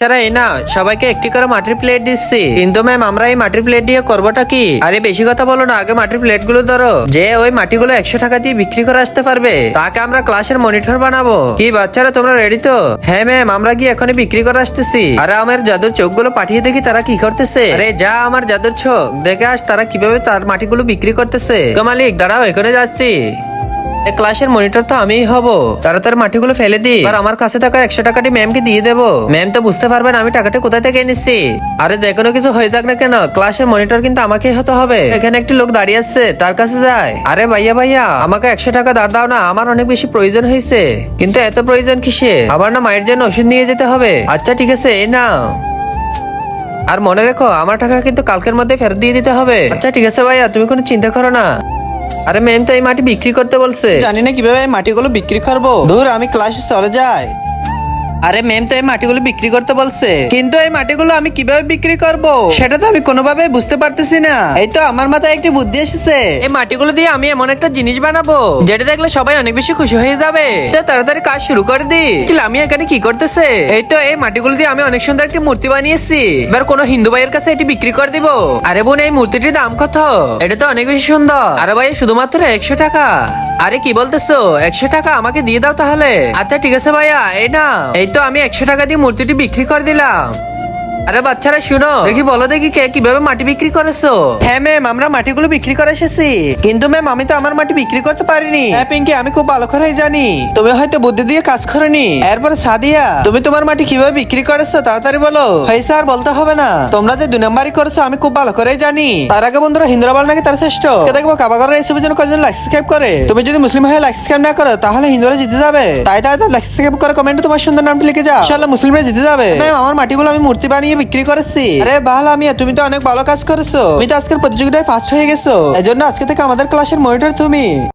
ছাড়া এই না সবাইকে একটি করে মাটির প্লেট দিচ্ছি, কিন্তু ম্যাম আমরা এই মাটির প্লেট দিয়ে করবোটা কি? আরে বেশি কথা বলো না, আগে মাটির প্লেট গুলো ধরো। যে ওই মাটিগুলো 100 টাকা দিয়ে বিক্রি করে আসতে পারবে তাকে আমরা ক্লাসের মনিটর বানাবো। কি বাচ্চারা তোমরা রেডি তো? হ্যাঁ ম্যাম, আমরা কি এখনই বিক্রি করে আসতেছি। আরে আমার জাদুর চোখগুলো পাঠিয়ে দেখি তারা কি করতেছে। আরে যা আমার জাদুর চোখ দেখে আস তারা কিভাবে তার মাটিগুলো বিক্রি করতেছে। তো মালিক দাঁড়াও, এখানে যাচ্ছি। ক্লাসের মনিটর তো আমিই হব। তাড়াতাড়ি মাটিগুলো ফেলে দি, আর আমার কাছে থাকা 100 টাকাটি ম্যামকে দিয়ে দেবো। ম্যাম তো বুঝতে পারবেন আমি টাকাটা কোথা থেকে এনেছি। আরে যে কোনো কিছু হয়ে যাক না কেন, ক্লাসের মনিটর কিন্তু আমাকেই হতে হবে। এখানে একটি লোক দাঁড়িয়ে আছে, তার কাছে যায়। আরে ভাইয়া ভাইয়া, আমাকে 100 টাকা ধার দাও না, আমার অনেক বেশি প্রয়োজন হয়েছে। কিন্তু এত প্রয়োজন কিসে? আবার না মায়ের জন্য ওষুধ নিয়ে যেতে হবে। আচ্ছা ঠিক আছে, এই নাও। আর মনে রেখো আমার টাকা কিন্তু কালকের মধ্যে ফেরত দিয়ে দিতে হবে। আচ্ছা ঠিক আছে ভাইয়া, তুমি কোনো চিন্তা করো না। আরে ম্যাম তো এই মাটি বিক্রি করতে বলছে, জানি না কিভাবে এই মাটিগুলো বিক্রি করবো। দূর, আমি ক্লাসে চলে যাই। আরে ম্যাম তো এই মাটিগুলো বিক্রি করতে বলছে, কিন্তু এই মাটিগুলো আমি কিভাবে বিক্রি করব সেটা তো আমি কোনোভাবে বুঝতে পারতেছি না। এই তো আমার মাথায় একটি বুদ্ধি এসেছে। এই মাটিগুলো দিয়ে আমি এমন একটা জিনিস বানাবো যেটা দেখলে সবাই অনেক বেশি খুশি হয়ে যাবে। তো তাড়াতাড়ি কাজ শুরু করে দি। আমি এখানে কি করতেছে? এই তো এই মাটিগুলো দিয়ে আমি অনেক সুন্দর একটি মূর্তি বানিয়েছি। এবার কোনো হিন্দু ভাইয়ের কাছে এটি বিক্রি করে দিব। আরে বোন, এই মূর্তিটির দাম কত? এটা তো অনেক বেশি সুন্দর। আরে ভাই শুধুমাত্র 100 টাকা। আরে কি বলতেছো? 100 টাকা আমাকে দিয়ে দাও তাহলে। আচ্ছা ঠিক আছে ভাইয়া, এই না। এই তো আমি 100 টাকা দিয়ে মূর্তিটি বিক্রি করে দিলাম। আরে বাচ্চারা শুনো, দেখি বলো দেখি কে কিভাবে মাটি বিক্রি করেছো? হ্যাঁ ম্যাম, আমরা মাটিগুলো বিক্রি করে এসেছি, কিন্তু ম্যাম আমি তো আমার মাটি বিক্রি করতে পারিনি। হ্যাঁ পিঙ্কি, আমি খুব ভালো করেই জানি তুমি হয়তো বুদ্ধি দিয়ে কাজ করনি। এরপর সাদিয়া, তুমি তোমার মাটি কিভাবে বিক্রি করেছো তাড়াতাড়ি বলো। হ্যাঁ স্যার, বলতে হবে না, তোমরা যে 2 নাম্বারই করেছো আমি খুব ভালো করেই জানি। তার আগে বন্ধুরা, হিন্দুরা বল নাকি তার শ্রেষ্ঠ। দেখবো কাবাগরের এইসবের জন্য কয়েকজন লাইক সাবস্ক্রাইব করে। তুমি যদি মুসলিম হয়ে লাইক সাবস্ক্রাইব না করো তাহলে হিন্দুরা জিতে যাবে। তাই লাইক সাবস্ক্রাইব করে কমেন্টে তোমার সুন্দর নামটি লিখে যাও, ইনশাআল্লাহ মুসলিমরা জিতে যাবে। ম্যাম আমার মাটিগুলো আমি মূর্তি বানিয়ে বিক্রি করেছি। আরে ভালো, তুমি তো অনেক ভালো কাজ করেছো। তুমি তো আজকের প্রতিযোগিতায় ফার্স্ট হয়ে গেছো, এজন্য আজকে থেকে আমাদের ক্লাসের মনিটর তুমি।